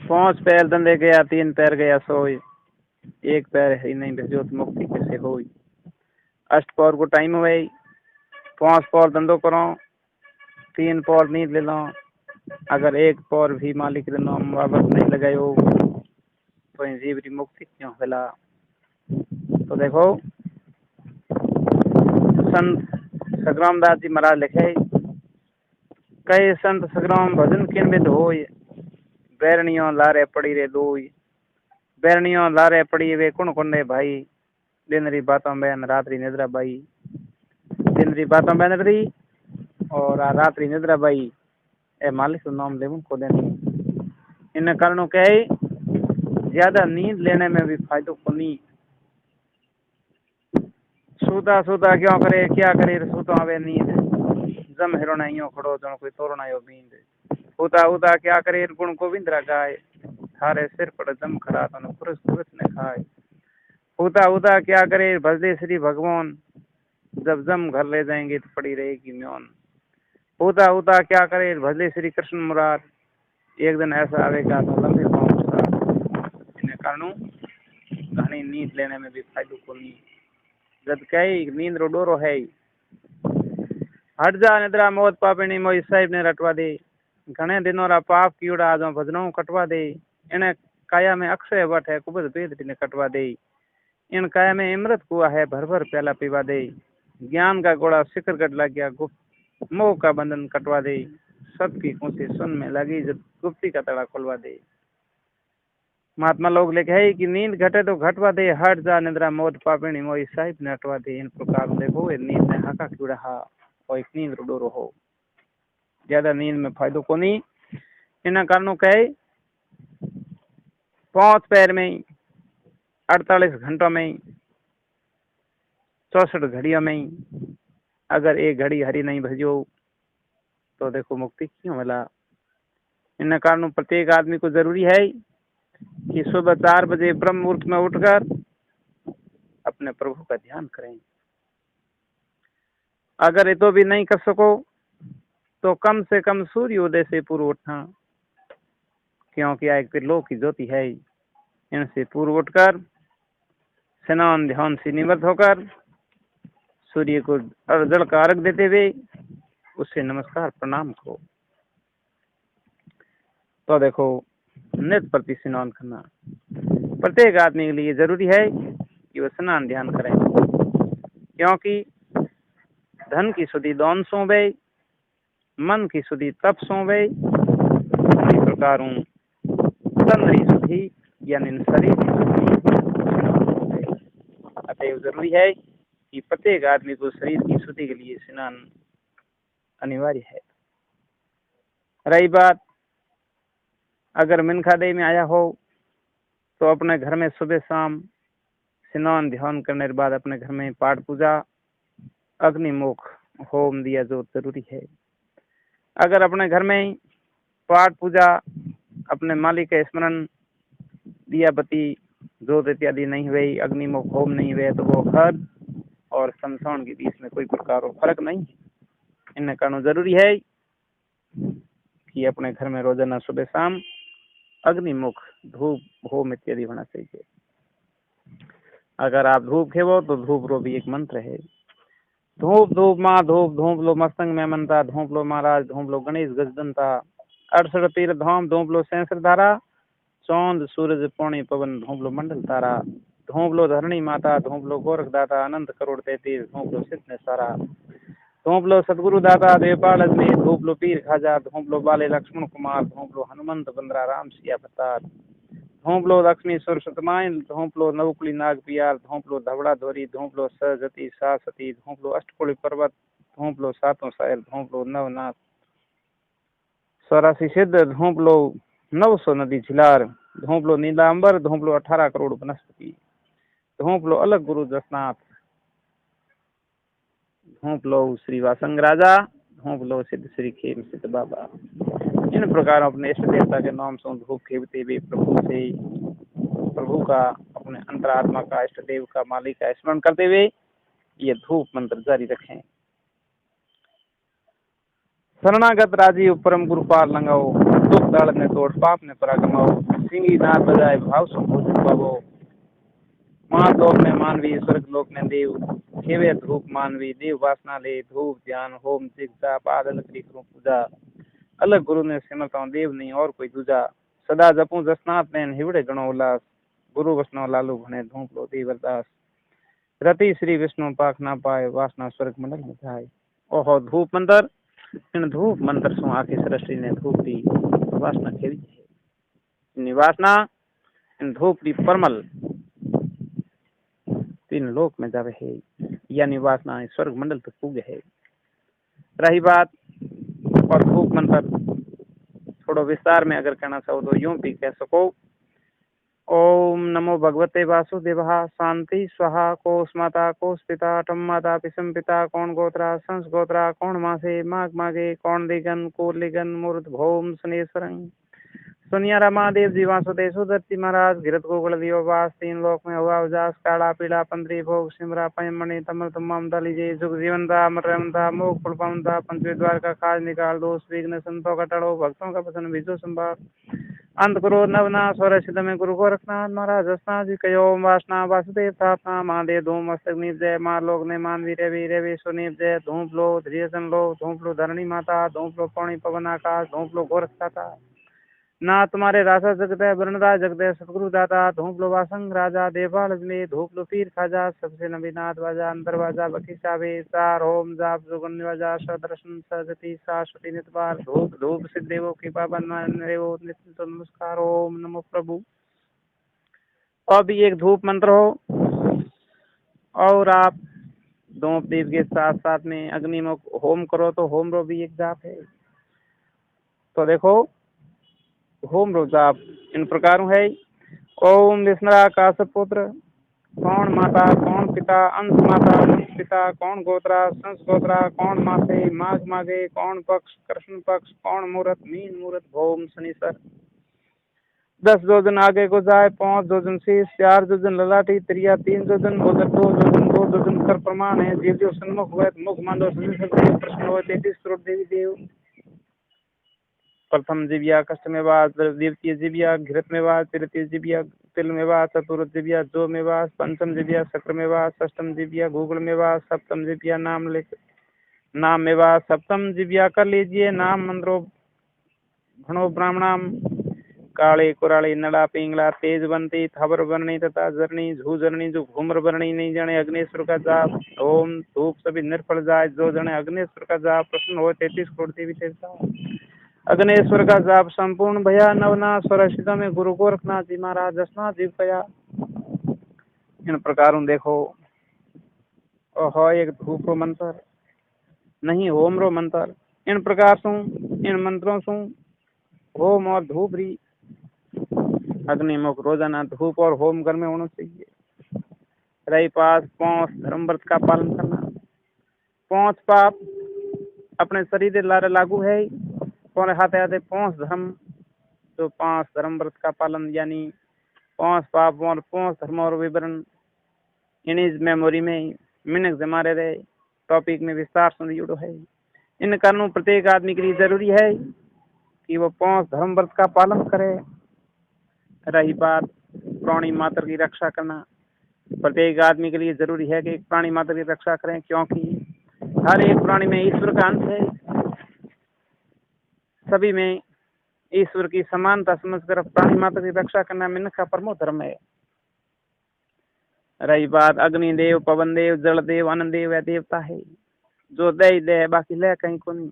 पांच पैर धंधे गया, तीन पैर गया सोई, एक पैर ही नहीं भेजो तो मुक्ति कैसे होई। अष्ट पौर को टाइम हुए, पांच पौर धंधो करो, तीन पौर नींद ले लो, अगर एक पौर भी मालिक रे नाम वापस नहीं लगायो तो जीव की मुक्ति क्यों होला। तो देखो संत सग्राम दास जी महाराज लिखे, कई संत सग्राम भजन किन विध होय, बैरणियों लारे पड़ी रे दोई। बैरणियों लारे पड़ी वे कुण कुंडे भाई, दिन री बातों बहन रात्रि निद्रा बाई। दिन री बातों बहन रही और रात्रि निद्रा बाई, ए मालिक को नाम लेवन को देनी। इन कारणों कहे ज्यादा नींद लेने में भी फायदो को नहीं। सूता सूता क्यों करे, क्या करे सूता वे नींद, जम हिरोना यूं खड़ो जन कोई तोड़ना यो बींद। उता उता क्या करे गुण गोविंदरा गाय, थारे सिर पर जम खड़ा तो पुरुष पुरुष ने खाए। उता उता क्या करे भजदे श्री भगवान, जब जम घर ले जाएंगे तो पड़ी रहेगी म्योन। उता उता क्या करे भजदे श्री कृष्ण मुरार, एक दिन ऐसा आवेगा तो लंबे इन कारणों घनी नींद लेने में भी फायदो को नहीं। जब कई नींद रो डोरो है, हट जा निद्रा मौत पापिनी मोई साहिब ने रटवा दे। घने दिनों रा पाप कीड़ा आजो भजनों कटवा दे। इन्हें काया में अक्षय वट है कुबद वेद ने कटवा दे। इन काया में अमृत कुआ है भर भर प्याला पीवा दे। ज्ञान का घोड़ा शिखर गढ़ लग गया गुप्त, मोह का बंधन कटवा दे। सबकी खूंसी सुन में लगी जब गुप्ती का तड़ा खुलवा दे। महात्मा लोग लिखे है कि नींद घटे तो घटवा दे, हट जा निद्रा मौत पापिनी मोई साहिब ने हटवा दे। इन प्रकार देखो नींद ने हाका कीड़ा हा और एक नींद डोरो हो, ज्यादा नींद में फायदो को नहीं। इन कारणों कहे पांच पैर में 48 घंटों में 64 घड़ियों में अगर एक घड़ी हरी नहीं भजो तो देखो मुक्ति क्यों मिला। इन कारणों प्रत्येक आदमी को जरूरी है कि सुबह 4 बजे ब्रह्म मुहूर्त में उठकर अपने प्रभु का ध्यान करें। अगर ये तो भी नहीं कर सको तो कम से कम सूर्योदय से पूर्व उठना, क्योंकि एक त्रिलोक की ज्योति है। इनसे पूर्व उठकर स्नान ध्यान से निवृत्त होकर सूर्य को जल का अर्घ देते हुए उससे नमस्कार प्रणाम करो। तो देखो नित्य प्रति स्नान करना प्रत्येक आदमी के लिए जरूरी है कि वह स्नान ध्यान करें, क्योंकि धन की शुद्धि दान सो गई, मन की शुद्धि तप सो गई, इसी प्रकार तन की शुद्धि यानी शरीर की शुद्धि। अतएव जरूरी है कि प्रत्येक आदमी को शरीर की शुद्धि के लिए स्नान अनिवार्य है। रही बात अगर मिनखा देह में आया हो तो अपने घर में सुबह शाम स्नान ध्यान करने के बाद अपने घर में पाठ पूजा अग्निमुख होम दिया जो जरूरी है। अगर अपने घर में पाठ पूजा अपने मालिक के स्मरण दिया बत्ती जोत इत्यादि नहीं हुई, अग्निमुख होम नहीं हुए, तो वो घर और शमशान के बीच में कोई प्रकार फर्क नहीं है। इन कारण जरूरी है कि अपने घर में रोजाना सुबह शाम अग्निमुख धूप होम इत्यादि होना चाहिए। अगर आप धूप खेवो तो धूप रो भी एक मंत्र है। धूप धूप माँ धूप धूप लो मस्तंग में मनता, धूप लो महाराज धूप लो गणेश गजदंता, 68 तीर्थ धाम धूप लो सहस्र धारा, चौंद सूरज पौनी पवन धूप लो मंडल तारा, धूप लो धरणी माता धूप लो गोरख दाता, अनंत करोड़ 33 धूप लो सिद्ध सारा, धूप लो सदगुरु दाता देवपाल अजमेर, धूप लो पीर खाजा, धूप लो बाले लक्ष्मण कुमार, धूप लो हनुमंत बंदरा राम सिया अवतार, धूप लो लक्ष्मी सुर सतमाइन, धूप लो नवकुली नाग पियार, धूप लो धवड़ा धोरी, धूप लो सजती सासती, धूप लो अष्टकुली पर्वत, धूप लो सातों सायल, धूप लो नवनाथ 84 सिद्ध, धूप लो 900 नदी झिलार, धूप लो नीलांबर, धूप लो 18 करोड़ वनस्पति, धूप लो अलग गुरु जसनाथ, धूप लो श्री वासंग राजा, धूप लो सिद्ध श्री खेम सिद्ध बाबा। इन प्रकार अपने इष्ट देवता के नाम से धूप खेवते हुए प्रभु का अपने अंतरात्मा का इष्ट देव का मालिक का स्मरण करते हुए ये धूप मंत्र जारी रखें। शरणागत राजीव परम गुरुपाल लंगाओ, दुख दाड़ ने तोड़ पाप ने परागमाओ सिंगी नाद बजाए भाव सो भोजन पावो माँ लोक में मानवी स्वर्ग लोक में देव खेवे धूप मानवी देव वासना ले धूप ध्यान होम जिग जाप आदल करी करूं पूजा अलग गुरु ने सिमरता देव नहीं और कोई दूजा सदा जपूं जसनाथ नैन हिवड़े गणो उल्लास गुरु वसनो लालू भणे धूप लो देवरदास रति श्री विष्णु पाक ना पाए वासना स्वर्ग मंडल में जाए ओहो धूप मंत्र इन धूप मंत्र सु आखी सृष्टि ने धूप दी वासना खेवी है वासना इन धूप दी परमल तीन लोक में जावे है यानी वासना स्वर्ग मंडल तक पूगे है। रही बात और धूप मंत्र थोड़ा विस्तार में अगर कहना चाहो तो यूं भी कह सको ओम नमो भगवते वासुदेवा शांति स्वाहा कोश माता कोश पिता टम माता पिसम पिता कौन गोत्रा संस गोत्रा कौन मासे माघ मागे कौन दिगन कोर लिगन मूर्त भौम सनेश्वरं सोनिया रमा देव जी वासुदेव सुदर्ती महाराज गिरत गोकुल दियो वास तीन लोक में हुआ उजास काड़ा पीड़ा पंद्री भोग सिमरा पयमणि तमल तमाम दली जय जुग जीवनता मरमता मोक पुलपमता पंचवे द्वार का काज निकाल दोष विघ्न संतों का टड़ो भक्तों का पसन विजो संभार अंत करो नवना स्वर सिद्ध में गुरु गोरखनाथ महाराज हसना जी कयो वासना वासुदेव स्थापना महादेव धूम मस्तक नीप जय माँ लोक ने मान वीर वीर सुनीप जय धूप लो ध्रियसन लो धूप लो धरणी माता धूप लो पौणी पवन आकाश धूप लो गोरखदाता ना तुम्हारे राजा जगत है वरणराज जगत है सतगुरु दाता धूप लो वासंग राजा देवाल अजमेर धूप लो पीर खाजा सबसे नबीनाथ वाजा अंदर वाजा बकी चावे चार ओम जाप जोगन वाजा सदर्शन सजति शाश्वती नितवार धूप धूप सिद्ध देवो की पावन देवो नित्य नमस्कार ओम नमो प्रभु। और भी एक धूप मंत्र हो और आप धूप दीप के साथ साथ में अग्नि में होम करो तो होम रो भी एक जाप है। तो देखो होम रो जाप इन प्रकारों है ओम विष्णुरा काशपुत्र कौन माता कौन पिता अंश माता अंश पिता कौन गोत्रा संस गोत्रा कौन मासे माघ मागे कौन पक्ष कृष्ण पक्ष कौन मुहूर्त मीन मुहूर्त भौम शनिश्वर 10 जोजन आगे को जाए 5 जोजन शीश 4 जोजन ललाटी त्रिया 3 जोजन उधर 2 जोजन कर प्रमाण है जीव जो सन्मुख हुए मुख मांडो प्रश्न हो 33 करोड़ देवी देव प्रथम जिबिया कष्ट में वास द्वितीय जिबिया घृत में वास तृतीय जिबिया तिल में वास चतुर्थ जिबिया जो में वास पंचम जिबिया शक्र में वास षष्टम जिबिया गूगल में वास सप्तम जिबिया नाम में वास सप्तम जिबिया कर लीजिए नाम मंत्रो भणो ब्राह्मणाम काले कुराली नड़ा पिंगला तेजवंती थबर वर्णी तथा जरणी झूझरणी जो घूमर वर्णी नहीं जाने अग्नेश्वर का जाप ओम धूप सभी निर्फल जाए जो जने अग्नेश्वर का जाप प्रश्न हो 33 करोड़ देवी देवता अग्नेश्वर का जाप संपूर्ण भया नवना स्वरसित में गुरु गोरखनाथ जी महाराज दसना जीव कया इन प्रकारों देखो हो एक धूप रो मंत्र नहीं होम रो मंत्र इन प्रकार सु इन मंत्रों सु होम और धूप री अग्निमुख रोजाना धूप और होम घर में होना चाहिए। रही पास 5 धर्म व्रत का पालन करना 5 पाप अपने शरीर लारे लागू है और हाथे हाथे 5 धर्म जो 5 धर्म व्रत का पालन यानी 5 पाप और 5 धर्म और विवरण इन मेमोरी में मिनट जमा रहे टॉपिक में विस्तार से जुड़ो है। इन कानून प्रत्येक आदमी के लिए जरूरी है कि वो 5 धर्म व्रत का पालन करे। रही बात प्राणी मात्र की रक्षा करना प्रत्येक आदमी के लिए जरूरी है कि प्राणी मात्र की रक्षा करें क्योंकि हर एक प्राणी में ईश्वर का अंश है सभी में ईश्वर की समानता समझकर प्राणी मात्र की रक्षा करना मनुष्य का प्रमुख धर्म है। रही बात अग्निदेव पवन देव जल देव अन्न देव या देवता है जो दे दे बाकी ले कहीं को नहीं।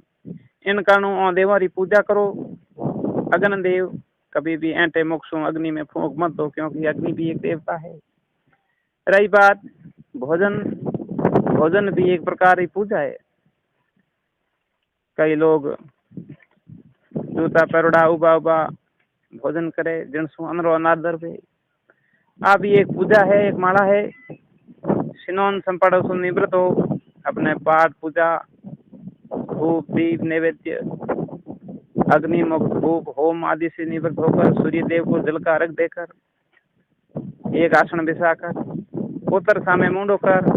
इन कारणों देवों की पूजा करो। अग्नि देव कभी भी ऐंठे मोक्षों अग्नि में फूंक मत दो क्योंकि अग्नि भी एक देवता है। रही बात भोजन भी एक प्रकार की पूजा है। कई लोग जूता पेरोड़ा उबा उबा भोजन करे जिनसु अनरो अनादर पे आ भी एक पूजा है एक माला है। सिनोन संपड़ सु निवृत्त हो अपने पाठ पूजा धूप दीप नैवेद्य अग्नि मुख धूप होम आदि से निवृत्त होकर सूर्य देव को जल का अर्घ देकर एक आसन बिछाकर उत्तर सामे मुंड होकर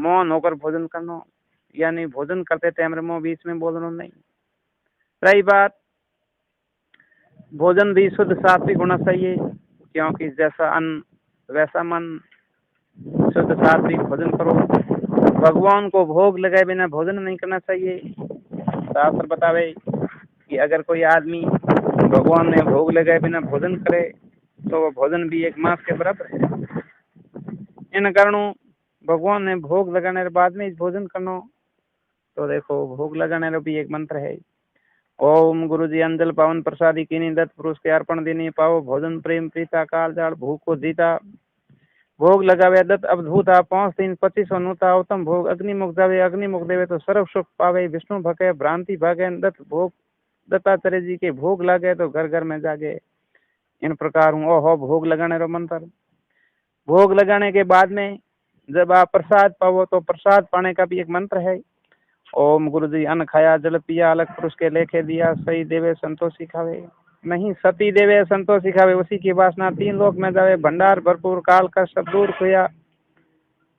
मौन होकर भोजन करना यानी भोजन करते टाइम में बीच में बोलना नहीं। रही बात भोजन भी शुद्ध सात्विक होना चाहिए, क्योंकि जैसा अन्न वैसा मन। शुद्ध सात्विक भोजन करो। भगवान को भोग लगाए बिना भोजन नहीं करना चाहिए। शास्त्र बतावे कि अगर कोई आदमी भगवान ने भोग लगाए बिना भोजन करे तो वह भोजन भी एक मास के बराबर है। इन कारणों भगवान ने भोग लगाने के बाद में भोजन करना। तो देखो भोग लगाने का भी एक मंत्र है। ओम गुरु जी अंजल पावन प्रसादी कीनी दत्त पुरुष के अर्पण देनी पाओ भोजन प्रेम प्रीता काल जाल भूख को जीता। भोग लगावे दत्त अवधूता 5 दिन 25 अनुता उत्तम भोग अग्निमुख जावे अग्निमुख देवे तो सर्व सुख पावे विष्णु भगे भ्रांति भागे दत्त भोग दत्तात्रेय जी के भोग लागे तो घर घर में जागे। इन प्रकार ओहो भोग लगाने का मंत्र। भोग लगाने के बाद में जब आप प्रसाद पाओ तो प्रसाद पाने का भी एक मंत्र है। ओम गुरु जी अन्न खाया जल पिया अलग पुरुष के लेखे दिया सही देवे संतोषी खावे। नहीं सती देवे संतोषी खावे उसी की वासना 3 लोक में जावे भंडार भरपूर काल का सब दूर खोया।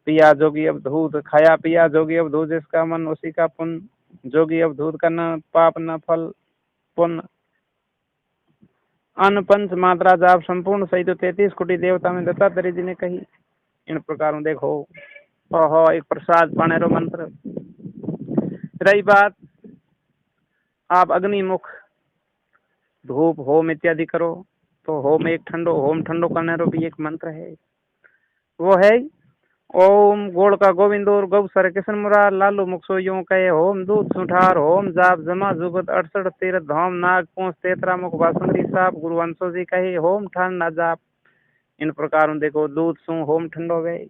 पिया जोगी अवधूत खाया पिया जोगी अवधूत जिसका मन उसी का पुण्य जोगी अवधूत का न पाप न फल पुण्य। अन्न पंच मात्रा जाप संपूर्ण सही तो 33 कोटि देवता में दत्तात्रेय जी ने कही। इन प्रकारों देखो ओहो एक प्रसाद पाने रो मंत्र। रही बात आप अग्निमुख धूप होम इत्यादि करो तो होम ठंडो करने रो भी एक मंत्र है। वो है ओम गोड़ का गोविंदोर गौ सर किशन मुरार लालू मुखसो यूं कहे होम दूध सुठार होम जाप जमा जुगत 68 तीरथ धाम नाग पोंस तेतरा मुख बासुंदरी साप गुरु वंशो जी कहे होम ठंड ना जाप। इन प्रकार देखो दूध सु होम ठंडो गए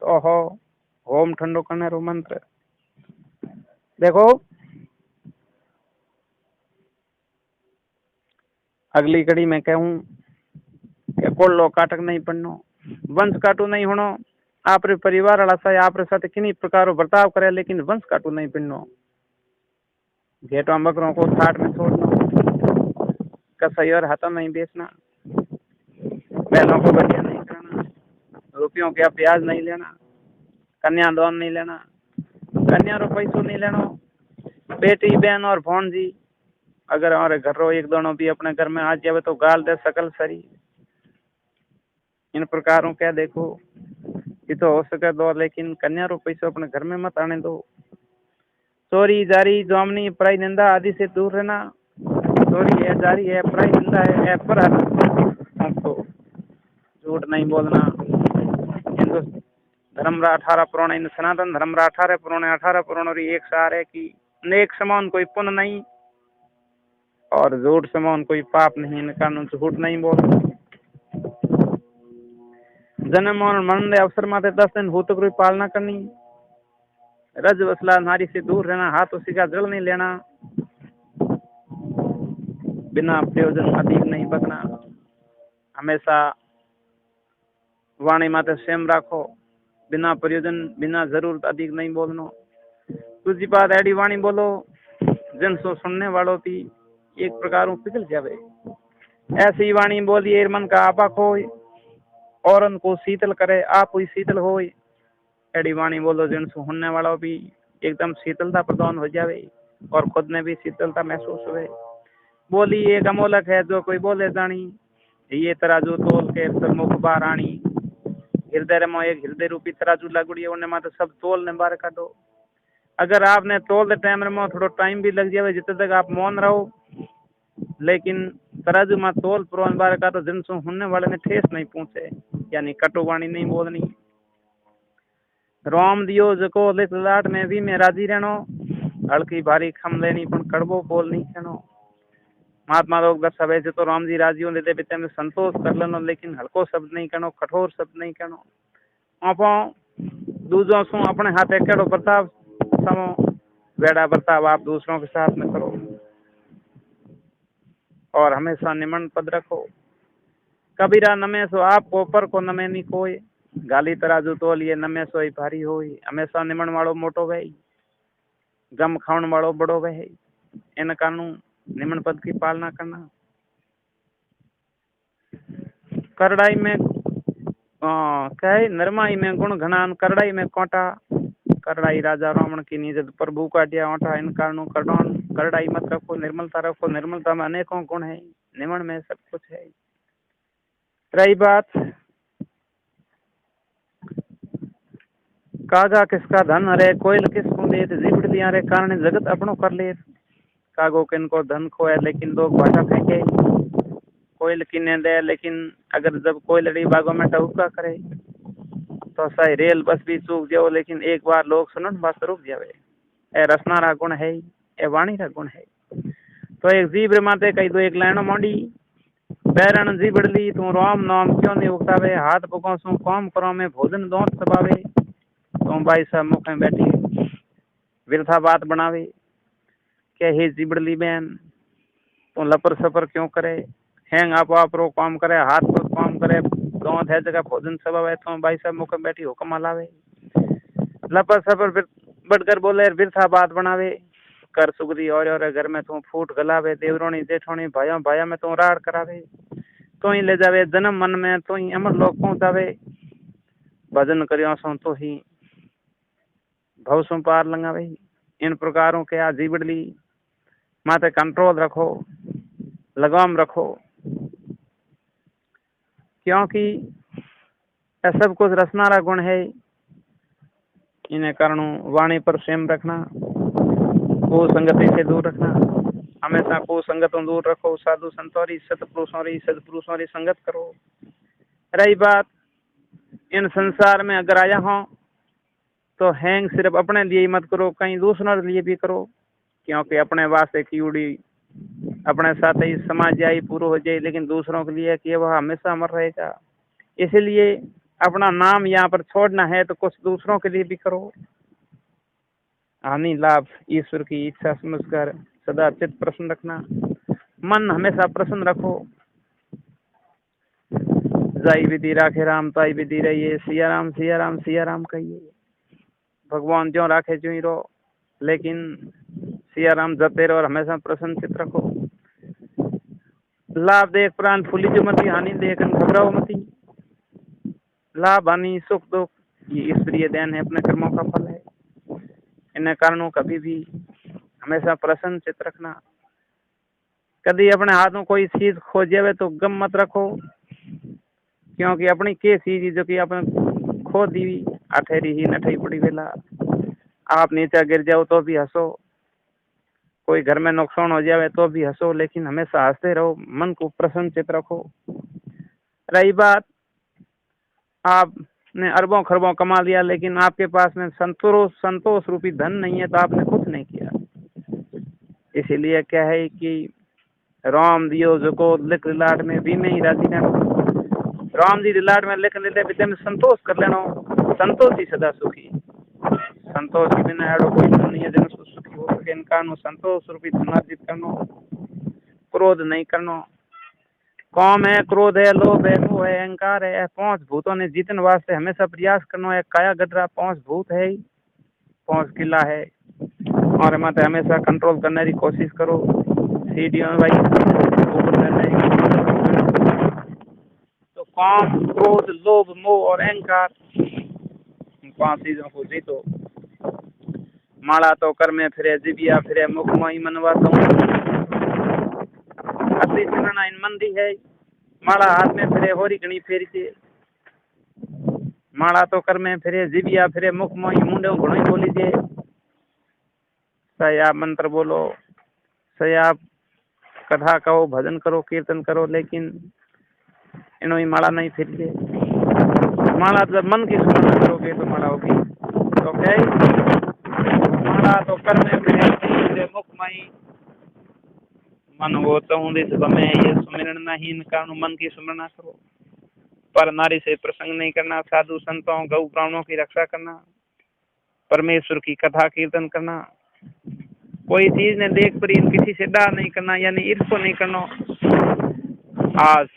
तो हो होम ठंडो करने रो मंत्र। देखो अगली कड़ी में कहूं कि कोल्लो काटक नहीं पड़नो वंश काटू नहीं होनो आप परिवार वाला सा आप साथ किन्हीं प्रकार बर्ताव करे लेकिन वंश काटू नहीं पिनो। घेटों बकरों को थाट में छोड़ना कसई और हाथा नहीं बेचना बहनों को बढ़िया नहीं करना रुपयों के ब्याज नहीं लेना कन्यादान नहीं लेना कन्या रो पैसों नहीं लेना। बेटी बहन और भांजी अगर हमारे घर रो एक दोनों भी अपने घर में आ जावे तो गाल दे सकल सरी। इन प्रकारों क्या देखो ये तो हो सके दो लेकिन कन्या रो पैसों अपने घर में मत आने दो। चोरी जारी जामनी पराई निंदा आदि से दूर रहना। चोरी है जारी है पराई निंदा है पर हमको झूठ नहीं बोलना। हिंदू धर्म रा 18 पुराण सनातन धर्म रा 18 पुराण और एक सार है कि नेक समान कोई पुण्य नहीं और झूठ समान कोई पाप नहीं। इन कानून झूठ नहीं बोलना। जन्म और मरण के अवसर माते 10 दिन भूतक की पालना करनी। रज वसला नारी से दूर रहना हाथ उसी का जल नहीं लेना। बिना प्रयोजन अधिक नहीं बकना। हमेशा वाणी माते सेम राखो बिना प्रयोजन बिना जरूरत अधिक नहीं बोलनो। दूसरी बात ऐडी वाणी बोलो जन सो सुनने वालों की एक प्रकार पिघल जावे। ऐसी वाणी बोलिए मन का आपा खोए और उनको शीतल करे आप हुई शीतल होए। ऐडी वाणी बोलो जिन सुनने वालों भी एकदम शीतलता प्रदान हो जावे और खुद में भी शीतलता महसूस हुए। बोली एक अमोलक है जो कोई बोले जानी ये तराजू तोल के मुख बार आनी। हृदय रमो एक हृदय रूपी तराजू लगुड़ी उन्हें मात्र सब तोल ने बाहर काटो। अगर आपने तोल टाइम रमो थोड़ा टाइम भी लग जाए जितने तक आप मौन रहो लेकिन तराजू में तोल पुरान बार का तो जिनसों होने वाले ने ठेस नहीं पहुंचे यानी कटुवाणी नहीं बोलनी। रोम दियो जको लिख लाट में भी मैं राजी रहनो हल्की भारी खम लेनी पण कड़बो बोल नहीं कहनो। महात्मा लोग दर्शावे जो तो राम जी राजी होने दे पिते में संतोष कर लेनो लेकिन हल्को शब्द नहीं कहनो कठोर शब्द नहीं कहनो। आपो दूसरों सो अपने हाथ एक बर्ताव समो वेड़ा बर्ताव आप दूसरों के साथ में करो और हमेशा निमन पद रखो। कबीरा नमे सो आप पोपर को नमे नहीं कोई गाली तराजू तोल ये नमे सो ही भारी हो। हमेशा निमन वालों मोटो वह गम खावन वालों बड़ो वह। इन कानून निमन पद की पालना करना। करड़ाई में कहे नरमाई में गुण घनान करड़ाई में कोटा। करड़ाई राजा रावण की नीजत प्रभु काटिया ओटा। इन कारणों करड़ाई मत रखो निर्मलता रखो निर्मलता में अनेकों गुण है। निमन में सब कुछ है। रही बात कागा किसका धन हरे कोयल किसको दे, जीवड़ दिया रे कारण जगत अपनो कर ले। कागो किनको धन खोए लेकिन लोग भाटा फेंके, कोयल किने दे लेकिन अगर जब कोयलड़ी बागों में टहुका करे तो सही रेल बस भी चूक जाओ लेकिन एक बार लोग सुनन बस रुक जावे। ए रसना रा गुण है, ए वाणी रा गुण है। तो एक जीव माते कही दो एक लाइनो मोड़ी, बैरण जीवड़ ली तू राम नाम क्यों नहीं उगतावे, हाथ पगों सु काम करो में भोजन दोत सबावे। तो भाई साहब मुख में बैठी विरथा बात बनावे के हे जीबड़ली बहन तो लपर सपर क्यों करे, हैंग आप रो काम करे, हाथ पर काम करे, दोत है जगह भोजन सबावे। तो भाई साहब मुख में बैठी हुक्म हलावे, लपर सपर बढ़कर बोले विरथा बात बनावे। कर सुगरी और घर में तू फूट गलावे, देवरोनी जेठोनी भाया भाया में तू राड़ करावे। तो ही ले जावे जन्म मन में, तो ही अमर लोक पहुंचावे। भजन करियो सो तो ही भव सु पार लंगावे। इन प्रकारों के आ जीवड़ली माते कंट्रोल रखो, लगाम रखो, क्योंकि यह सब कुछ रसनारा गुण है। इन्हें कारणों वाणी पर प्रेम रखना, कुसंगति से दूर रखना, हमेशा कुसंगतों दूर रखो, साधु संतोरी सत्पुरुषों री संगत करो। रही बात इन संसार में अगर आया हो तो हैंग सिर्फ अपने लिए मत करो, कहीं दूसरों के लिए भी करो, क्योंकि अपने वास्ते की उड़ी अपने साथ ही समाज आई पूरा हो जाए, लेकिन दूसरों के लिए कि वह हमेशा अमर रहेगा। इसलिए अपना नाम यहाँ पर छोड़ना है तो कुछ दूसरों के लिए भी करो। हानि लाभ ईश्वर की इच्छा समझकर सदा चित्त प्रसन्न रखना, मन हमेशा प्रसन्न रखो। जाई विधि राखे राम ताई विधि रहिए, सिया राम सिया राम सिया राम कहिए। भगवान जो राखे जो ही रहो, लेकिन सिया राम जपते रहो और हमेशा प्रसन्न चित्त रखो। लाभ देख प्राण फूली जो मती, हानि देख घबराओ मती। लाभ हानि सुख दुख ये ईश्वरीय देन है, अपने कर्मों का फल है। इन कारणों कभी भी हमेशा प्रसन्न चित्त रखना। कभी अपने हाथों कोई चीज खोजे तो गम मत रखो, क्योंकि अपनी के चीज जो कि अपन खो दी अठेरी ही नठई पड़ी वेला। आप नीचे गिर जाओ तो भी हंसो, कोई घर में नुकसान हो जाए तो भी हंसो, लेकिन हमेशा हंसते रहो, मन को प्रसन्न चित्त रखो। रही बात आपने अरबों खरबों कमा लिया लेकिन आपके पास में संतोष रूपी धन नहीं है तो आपने कुछ नहीं किया। इसीलिए क्या है कि राम दियो जो लिख लाट में भी में ही राजी रहना। राम जी रिलाट में लिख लेते विद्या में संतोष कर लेना, संतोष ही सदा सुखी। संतोष के बिना एड़ो कोई धन नहीं है जिन सुखी हो सके। इनका संतोष रूपी धनार्जित करनो, क्रोध नहीं करनो। काम है, क्रोध है, लोभ है, मोह है, अहंकार है, पांच भूतों ने जीतन वास्ते हमेशा प्रयास करनो है। काया गडरा पांच भूत है, पांच किला है, और माते हमेशा कंट्रोल करने की कोशिश करो। सीढ़ियों भाई ऊपर तो काम क्रोध लोभ मोह और अहंकार पांच चीजों को जीतो। माला तो कर में फिरे, जिबिया फिरे, मुख मोही मनवा तो अति चुनना इन मंदी है। माला हाथ में फिरे, होरी गणी फेरी के। माला तो कर में फिरे, जिबिया फिरे, मुख मोही मुंडे घुड़ोई बोली जे। सही आप मंत्र बोलो, सही आप कथा कहो, भजन करो, कीर्तन करो, लेकिन इनो ही माला नहीं फिर। माला जब मन की स्मरण करोगे तो माला होगी। तो क्या माला तो कर में फिरे, मुख माही मन वो तो में ये सुमिरन नहीं, कारण मन की स्मरणा करो। पर नारी से प्रसंग नहीं करना, साधु संतों गौ प्राणों की रक्षा करना, परमेश्वर की कथा कीर्तन करना। कोई चीज ने देख पर किसी से डा नहीं करना, यानी ईर्ष्या नहीं करना। आज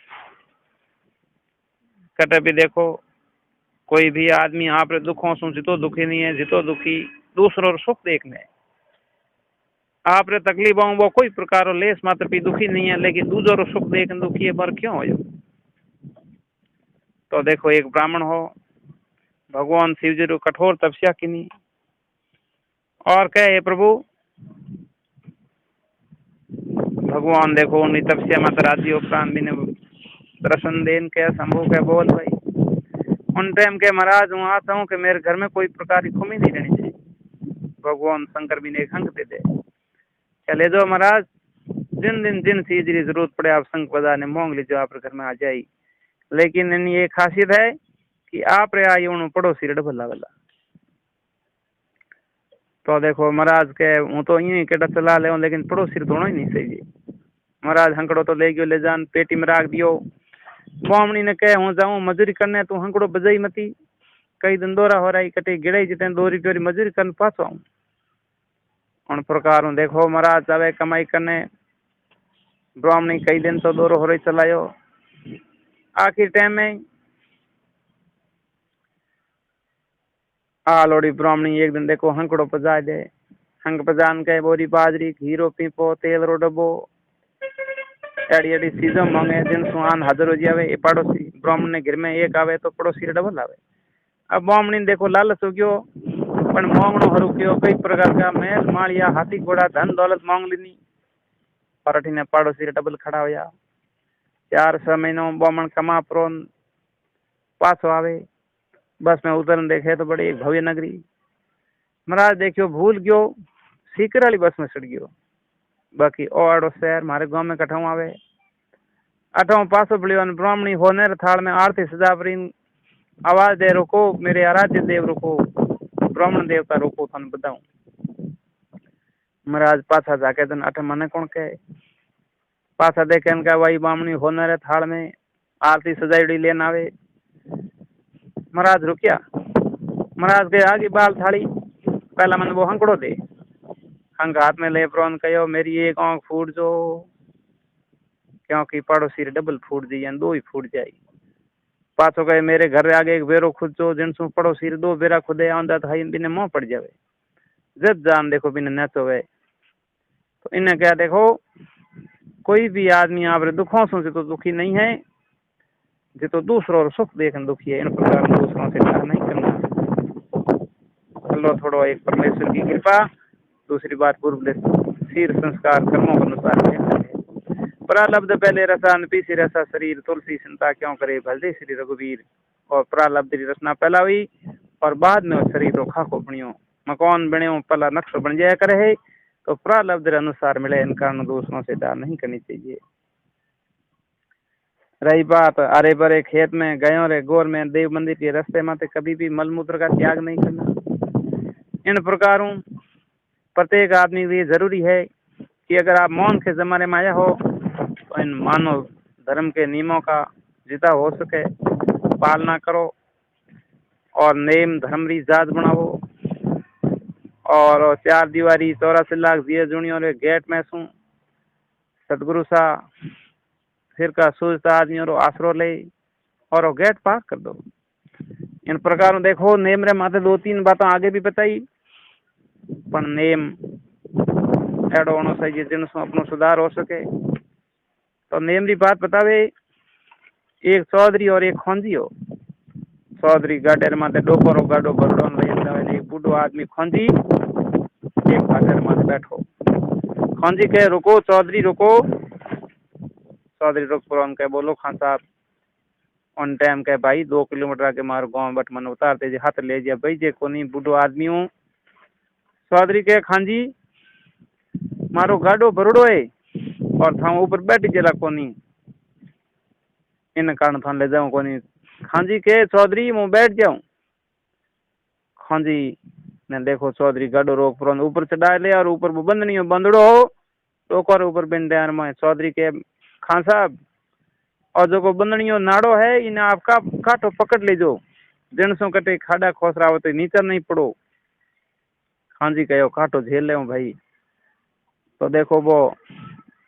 कटे भी देखो, कोई भी आदमी आप दुखों से जितो दुखी नहीं है, जितो दुखी दूसरों और सुख देखने। आप तकलीफों वो कोई प्रकार लेस मात्र भी दुखी नहीं है, लेकिन दूसरों और सुख देख दुखी है पर क्यों हो। तो देखो एक ब्राह्मण हो, भगवान शिव जी को कठोर तपस्या की नहीं, और कहे प्रभु भगवान देखो उन्हीं तपस्या मत राजी उपरांत भी ने दर्शन देन के शंभू के बोल भाई उन टाइम के महाराज हूँ आता हूँ कि मेरे घर में कोई प्रकार की कमी नहीं रहनी चाहिए। भगवान शंकर भी ने एक अंक दे दे चले जाओ महाराज जिन दिन जिन चीज की जरूरत पड़े आप शंख बजाने मांग लीजिए आप घर में आ जाए। लेकिन इन ये खासियत है कि आप रे आई उन पड़ोसी रे भला भला तो देखो महाराज के हूँ तो यूं केटा चला ले लेकिन पड़ोसी दोनों ही नहीं सही। महाराज हंकड़ो तो ले गयो ले जान पेटी में राख दियो। बामणी ने कहे हूँ जाऊँ मजूरी करने तू हंकड़ो बजाई मती कई दिन दोरा हो रही कटे गिड़े जितने 2 रुपये मजूरी करने पास आऊँ उन प्रकार देखो महाराज जावे कमाई करने ब्राह्मणी कई दिन तो दौरो हो रही चलायो। आखिर टाइम में लोड़ी ब्राह्मणी एक दिन देखो हंकड़ो पजा दे हंक पजान के बोरी बाजरी घीरो पीपो तेल रो डब्बो एड़ी एड़ी चीजों मांगे जिन सुहान हाजिर हो जावे ये पड़ोसी ब्राह्मण ने घर में एक आवे तो पड़ोसी डबल आवे। अब ब्राह्मणी ने देखो लालच हो गयो पण मांगनो हरू क्यों कई प्रकार का महल मालिया हाथी घोड़ा धन दौलत मांग लीनी पर अठीने पड़ोसी डबल खड़ा होया 4-6 महीनों ब्राह्मण कमा प्रोन पासो आवे बस में उतरन देखे तो बड़ी एक भव्य नगरी। महाराज देखियो भूल गयो सीकर वाली बस में चढ़ गयो बाकी ओडो शहर मारे गांव में कठाऊ आवे अठाऊ पासो पड़ियो ब्राह्मणी होने थाल में आरती सजा परी आवाज दे रोको मेरे आराध्य देव रोको ब्राह्मण देवता रोको थाने बताऊं। महाराज पाछा जाके दिन अठ मने कौन कहे पाछा देखे इनका वही ब्राह्मणी होने थाल में आरती सजाई लेन आवे। महाराज रुकिया महाराज के आगे बाल थाली पहला मन वो हंकड़ो दे हंग हाथ में ले प्रोन कहो मेरी एक आंख फूट जो क्योंकि पड़ोसी डबल फूट दी 2 ही फूट जाए। पाछो कहे मेरे घर आगे एक बेरो खुद जो जिनसु पड़ोसी 2 बेरा खुदे आंदा था बिने मुंह पड़ जावे जब जान देखो बिने नचो वे तो इन्हें क्या देखो कोई भी आदमी आप दुखों से तो दुखी नहीं है जो तो दूसरों और सुख देखने दुखी है। इन प्रकार दूसरों से प्यार नहीं करना चलो थोड़ो एक परमेश्वर की कृपा दूसरी बात पूर्व शीर संस्कार कर्मों के अनुसार प्रालब्ध पहले रसान पीसी रसा शरीर तुलसी चिंता क्यों करे भलदे श्री रघुवीर और प्रालब्ध की रचना पहला हुई और बाद में शरीर रो खाको बणियो मकान बण्यो पला नक्श बन जाया करे है तो प्रालब्ध अनुसार मिले इन कारण दूसरों से डार नहीं करनी चाहिए। रही बात अरे बरे खेत में गयो रे गोर में देव मंदिर के रास्ते माते कभी भी मलमूत्र का त्याग नहीं करना। इन प्रकारों प्रत्येक आदमी के लिए जरूरी है कि अगर आप मौन के जमाने में आया हो तो इन मानव धर्म के नियमों का जितना हो सके पालना करो और नेम धर्म री जात बनाओ और 4 दीवारी 84 लाख दिए जुनियों रे गेट में सू सदगुरु सा फिर का सूझता आदमियों रो आसरो ले और गेट पास कर दो। इन प्रकार देखो नेम रे माथे 2-3 बातें आगे भी बताई पर नेम एडो होना चाहिए जिनसे अपनो सुधार हो सके तो नेम री बात बतावे एक चौधरी और एक खोंजी हो। चौधरी गाडेर माथे डोकोरो गाडो भरडो ले जावे एक बूढ़ो आदमी खोंजी एक गाडेर माथे बैठो खोंजी कहे रुको चौधरी रुको चौधरी रुक पर उनके बोलो खान साहब ऑन टाइम के भाई 2 किलोमीटर आगे मारो गांव बट मन उतारते जे हाथ ले जा भाई जे कोनी बूढ़ो आदमी हूँ। चौधरी के खांजी मारो गाडो भरडो है और था ऊपर बैठी जरा कोनी इन कारण था ले जाऊं कोनी। खांजी के चौधरी मैं बैठ जाऊं खांजी ने देखो चौधरी गाडो रोक पर ऊपर चढ़ा ले और ऊपर वो बंदनी बंदड़ो हो तो कर ऊपर बिंडे में चौधरी के खान साहब और जो को बंदनियों नाड़ो है इन्हें आपका काटो पकड़ ले जो दिन सो कटे खाड़ा खोसरा हो तो नीचे नहीं पड़ो। खांजी कहो काटो झेल ले भाई तो देखो वो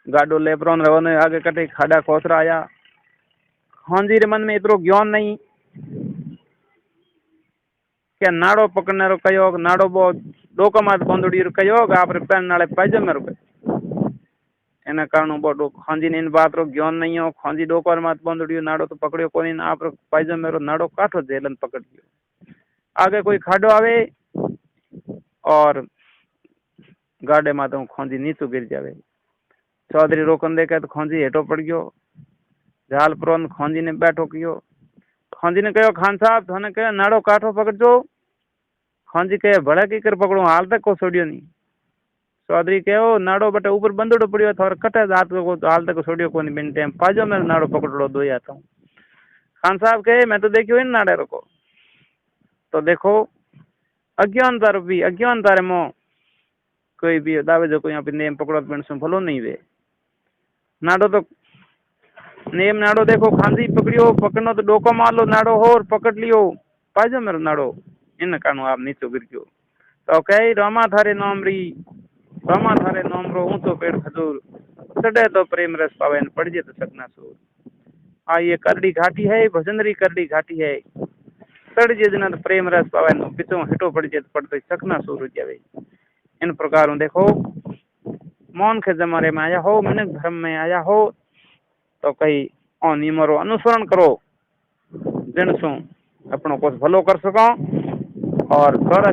गाडो ले पर रवने आगे कटे खाड़ा खोसरा आया। खांजी रे मन में इतरो ज्ञान नहीं क्या नाड़ो पकड़ने रो कहो नाड़ो वो डोका मात बंदड़ी रो कहो आप पैन नाले पायजामे रो एना कारण वो खांजी ने इन बात रो ज्ञान नहीं हो खांजी डोकर मात बंदड़ी नाड़ो तो पकड़ियो कोनी आप पायजामे रो नाड़ो काठो झेलन पकड़ लियो। आगे कोई खाडो आवे और गाडे माते खांजी नीचू गिर जावे चौधरी रोकन देखे तो खोजी हेठो पड़ गयो। झाल प्रोन खोजी ने बैठो कियो। खोजी ने कहो खान साहब थाने कहे नाड़ो काठो पकड़ो। खोजी कहे भले की कर पकड़ो हाल तक को छोड़ियो नहीं। चौधरी कहो नाड़ो बटे ऊपर बंदड़ो पड़ियो थोड़ा कटे जात को हाल तक छोड़ियो कोनी बिन टाइम पाजो मैं नाड़ो पकड़ो दो आता हूँ। खान साहब कहे मैं तो देखियो इन नाड़े रखो तो देखो अज्ञानता रे मो कोई भी दावे जो कोई यहाँ पे नेम पकड़ो पिंड से भलो नहीं वे नाड़ो तो नेम नाड़ो देखो खांसी पकड़ियो पकड़नो तो डोको मार लो नाड़ो हो और पकड़ लियो पाजो मेरे नाड़ो इन कानू आप नीचे गिर गयो तो कहे रामा थारे नाम रो ऊंचो पेड़ खजूर सड़े तो प्रेम रस पावे पड़ जे तो सकना सूर। आ ये करड़ी घाटी है भजनरी करड़ी घाटी है सड़ जे जना तो प्रेम रस पावे पिछो हिटो पड़ जे तो पड़ते सकना सूर हो जावे। इन प्रकार देखो मौन के जमारे में आया हो मन धर्म में आया हो तो कई नियमों अनुसरण करो जिन सु अपनो कुछ भलो कर सको और थोड़ा